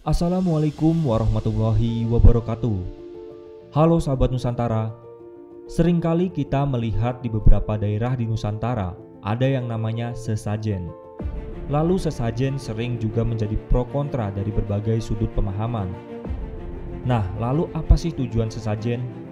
Assalamualaikum warahmatullahi wabarakatuh. Halo sahabat Nusantara. Seringkali kita melihat di beberapa daerah di Nusantara ada yang namanya sesajen. Lalu sesajen sering juga menjadi pro kontra dari berbagai sudut pemahaman. Nah, lalu apa sih tujuan sesajen?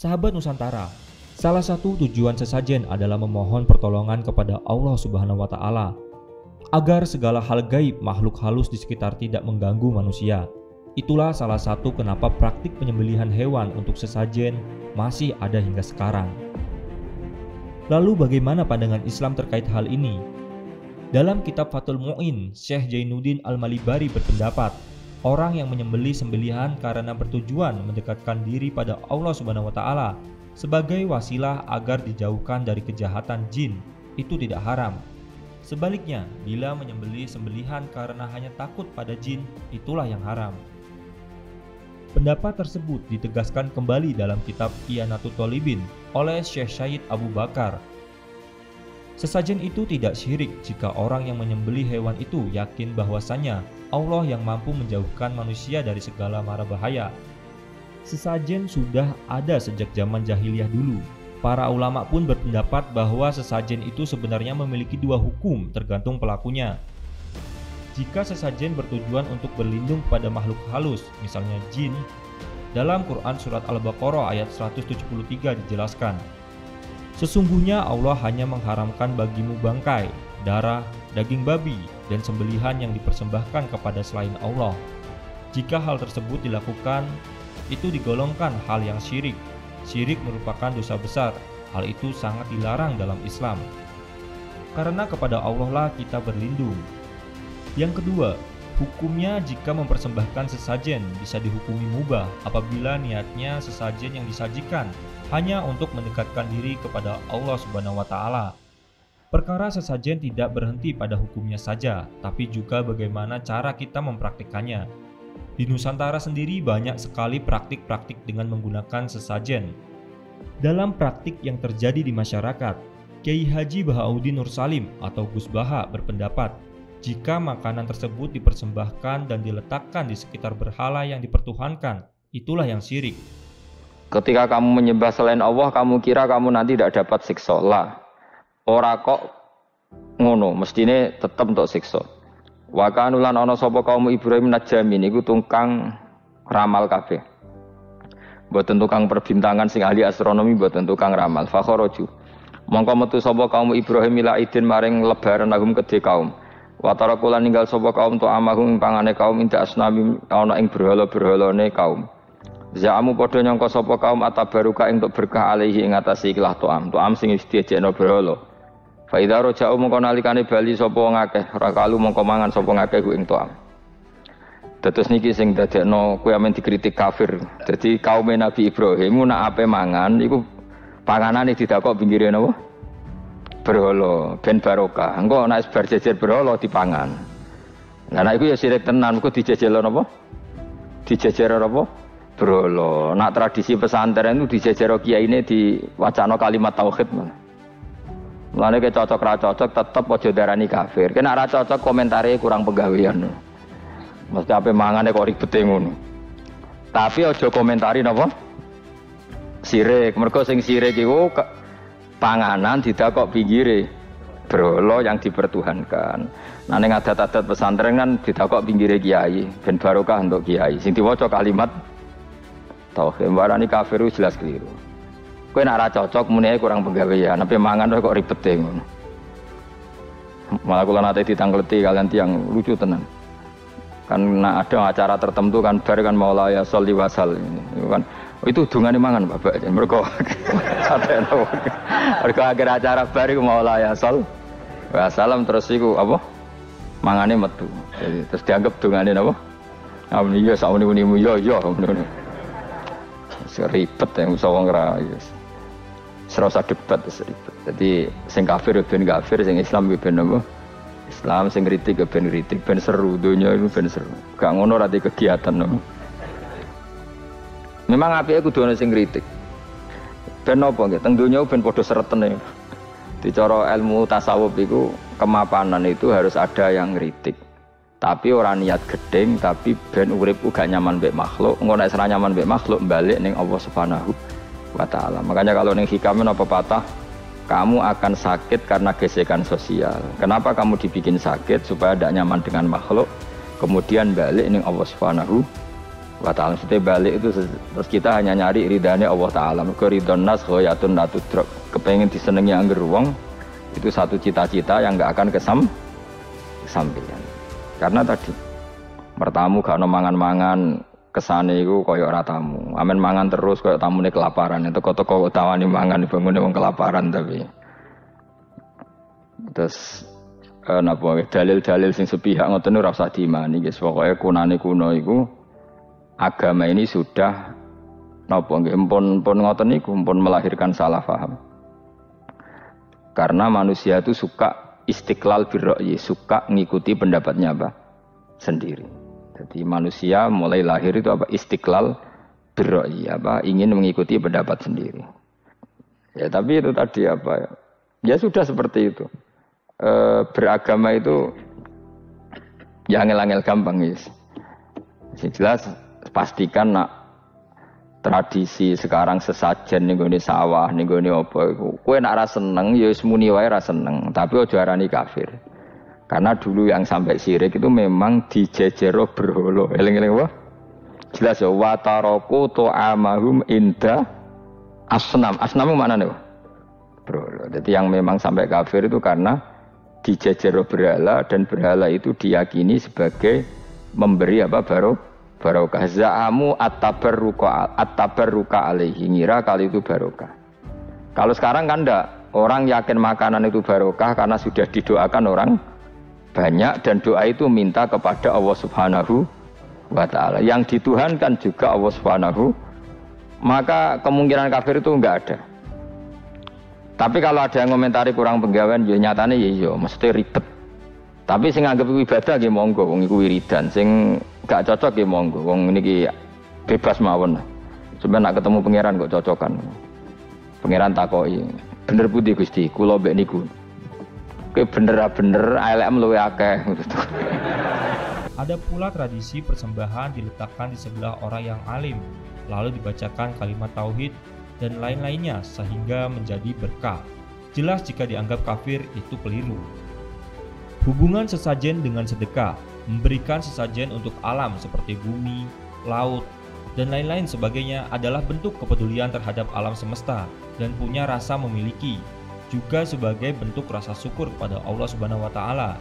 Sahabat Nusantara, salah satu tujuan sesajen adalah memohon pertolongan kepada Allah Subhanahu wa Ta'ala agar segala hal gaib makhluk halus di sekitar tidak mengganggu manusia. Itulah salah satu kenapa praktik penyembelihan hewan untuk sesajen masih ada hingga sekarang. Lalu bagaimana pandangan Islam terkait hal ini? Dalam kitab Fathul Mu'in, Syekh Jainuddin Al-Malibari berpendapat, orang yang menyembelih sembelihan karena bertujuan mendekatkan diri pada Allah Subhanahu wa Ta'ala sebagai wasilah agar dijauhkan dari kejahatan jin itu tidak haram. Sebaliknya, bila menyembelih sembelihan karena hanya takut pada jin, itulah yang haram. Pendapat tersebut ditegaskan kembali dalam kitab I'anatul Thalibin oleh Syekh Syahid Abu Bakar. Sesajen itu tidak syirik jika orang yang menyembelih hewan itu yakin bahwasannya Allah yang mampu menjauhkan manusia dari segala mara bahaya. Sesajen sudah ada sejak zaman jahiliyah dulu. Para ulama pun berpendapat bahwa sesajen itu sebenarnya memiliki dua hukum tergantung pelakunya. Jika sesajen bertujuan untuk berlindung pada makhluk halus, misalnya jin, dalam Quran Surat Al-Baqarah ayat 173 dijelaskan, sesungguhnya Allah hanya mengharamkan bagimu bangkai, darah, daging babi, dan sembelihan yang dipersembahkan kepada selain Allah. Jika hal tersebut dilakukan, itu digolongkan hal yang syirik. Syirik merupakan dosa besar. Hal itu sangat dilarang dalam Islam. Karena kepada Allah lah kita berlindung. Yang kedua, hukumnya jika mempersembahkan sesajen bisa dihukumi mubah apabila niatnya sesajen yang disajikan hanya untuk mendekatkan diri kepada Allah Subhanahu wa Ta'ala. Perkara sesajen tidak berhenti pada hukumnya saja, tapi juga bagaimana cara kita mempraktikkannya. Di Nusantara sendiri banyak sekali praktik-praktik dengan menggunakan sesajen. Dalam praktik yang terjadi di masyarakat, Kiai Haji Bahauddin Nur Salim atau Gus Baha berpendapat, jika makanan tersebut dipersembahkan dan diletakkan di sekitar berhala yang dipertuhankan, itulah yang syirik. Ketika kamu menyembah selain Allah, kamu kira kamu nanti tidak dapat siksa lah. Ora kok ngono, mestine tetep untuk siksa. Wa kanulan ana sapa kaum Ibrahim najamin iku tukang ramal kabeh. Mboten tukang perbintangan sing ahli astronomi, mboten tukang ramal. Fa kharaju. Mongko metu sapa kaum Ibrahim ila idin maring lebaran agum kedhe kaum. Wa tarakulan ninggal sapa kaum to amahum pangane kaum inda asnami ana ing berhala-berhalane kaum. Za'amu padha nyangka sapa kaum atabaruka ing untuk berkah alaihi ing atase ikhlas to'am sing diejekno berhala. Fa idza raja'u mongko nalikane bali sapa wong akeh rakalu mongko mangan sapa ngakeh ku ing to'am. Dados niki sing dadekno kowe amen dikritik kafir. Dadi kaum Nabi Ibrahim nak ape mangan iku panganane didakok pinggire napa? Berhala ben barokah. Engko nek bar jejer berhala dipangan. Lah nek iku ya sirik tenan, engko dijejelo napa? Dijejer apa? Berhala. Nak tradisi pesantren itu dijejero kiyaine diwacana kalimat tauhid. Mulane ke cocok ra cocok tetep aja darani kafir. Kena ra cocok komentare kurang penggawean. Mesti ape mangane kok ribete ngono. Tapi aja komentari napa? Sirik. Mergo sing sirik iku panganan didakok pinggire berhala yang dipertuhankan. Nah ning adat-adat pesantren kan didakok pinggire kiai ben barokah untuk kiai. Sing diwaca kalimat tauhid warani kafir jelas keliru. Kowe nek ora cocok muni kurang penggawean, ape mangan kok ribet ngono. Malah kula nate ditangleti kalian tiang lucu tenan. Kan ada acara tertentu kan bar kan maulaya sholli wasal ini kan itu dungane mangan Bapak. Mergo sateno. Mergo akhir acara bar iku maulaya shol. Wassalam terus iku apa? Mangane metu. Jadi terus dianggap dungane napa? Amun iya sak muni-munimu yo ngono. Seribet yang usah wong ra yes. Serasa debat seribet. Jadi sing kafir ben kafir, sing Islam ben apa? Islam sing kritik ke ben kritik, ben seru dunia itu ben seru. Gak ngono rati kegiatan no. Memang apike kudu ana sing kritik. Ben napa nggih? Teng dunia ben padha seretene. Dicara ilmu tasawuf itu kemapanan itu harus ada yang kritik. Tapi orang niat gedeng, tapi ben urip uga nyaman mbek makhluk. Engko nek ora nyaman mbek makhluk balik ning Allah Subhanahu wa taala. Makanya kalau ning hikam apa patah, kamu akan sakit karena gesekan sosial. Kenapa kamu dibikin sakit? Supaya tidak nyaman dengan makhluk. Kemudian balik ning Allah Subhanahu wa taala. Setiap balik itu terus kita hanya nyari ridhanya Allah taala. Mergo ridhon nas ghayatun la tudrak. Kepengen disenengi angger wong itu satu cita-cita yang enggak akan kesampaian. Karena tadi mertamu gak ono mangan-mangan kesane iku kaya ora tamu. Amen mangan terus kaya tamune kelaparan. Teko-teko tawani mangan bangune wong kelaparan tapi. Terus napa dalil-dalil sing sepihak ngoten ora usah diimani guys. Pokoke kunane kuno iku agama ini sudah napa nggih pun ngoten niku pun melahirkan salah paham. Karena manusia itu suka istiqlal birra'yi, suka ngikuti pendapatnya apa? Sendiri. Jadi manusia mulai lahir itu apa? Istiqlal birra'yi, apa? Ingin mengikuti pendapat sendiri. Ya tapi itu tadi apa ya? Ya sudah seperti itu. Beragama itu ya angel-angel gampang guys. Jelas pastikan nak tradisi sekarang sesajen ning gone sawah ning gone apa iku kowe nek ora seneng ya wis muni wae ora seneng tapi aja arani kafir karena dulu yang sampai syirik itu memang dijejero berhala eling-eling apa jelas ya wataraku ta'amahum inda asnam maknane berhala jadi yang memang sampai kafir itu karena dijejero berhala dan berhala itu diyakini sebagai memberi apa barokah za'amu at-tabarruka alaihi ngira kali itu barokah. Kalau sekarang kan enggak, orang yakin makanan itu barokah karena sudah didoakan orang banyak dan doa itu minta kepada Allah Subhanahu wa taala. Yang dituhankan juga Allah Subhanahu, maka kemungkinan kafir itu enggak ada. Tapi kalau ada yang komentari kurang penggawean ya nyatane ya iya mesti ribet. Tapi sing anggap ibadah nggih monggo wong iku wiridan, sing gak cocok nggih monggo wong niki bebas mawon. Sampeyan nak ketemu pangeran kok cocokan. Pangeran takoki, bener pundi Gusti? Kula mbek niku. Kowe bener elek luwe akeh. Ada pula tradisi persembahan diletakkan di sebelah orang yang alim, lalu dibacakan kalimat tauhid dan lain-lainnya sehingga menjadi berkah. Jelas jika dianggap kafir itu keliru. Hubungan sesajen dengan sedekah, memberikan sesajen untuk alam seperti bumi, laut, dan lain-lain sebagainya adalah bentuk kepedulian terhadap alam semesta dan punya rasa memiliki, juga sebagai bentuk rasa syukur kepada Allah Subhanahu wa taala.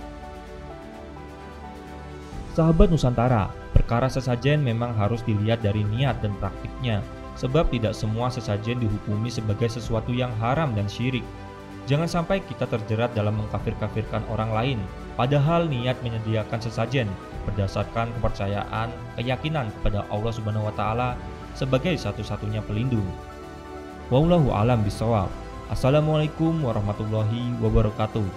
Sahabat Nusantara, perkara sesajen memang harus dilihat dari niat dan praktiknya, sebab tidak semua sesajen dihukumi sebagai sesuatu yang haram dan syirik. Jangan sampai kita terjerat dalam mengkafir-kafirkan orang lain, padahal niat menyediakan sesajen berdasarkan kepercayaan, keyakinan kepada Allah Subhanahu wa taala sebagai satu-satunya pelindung. Wallahu a'lam bishawab. Assalamualaikum warahmatullahi wabarakatuh.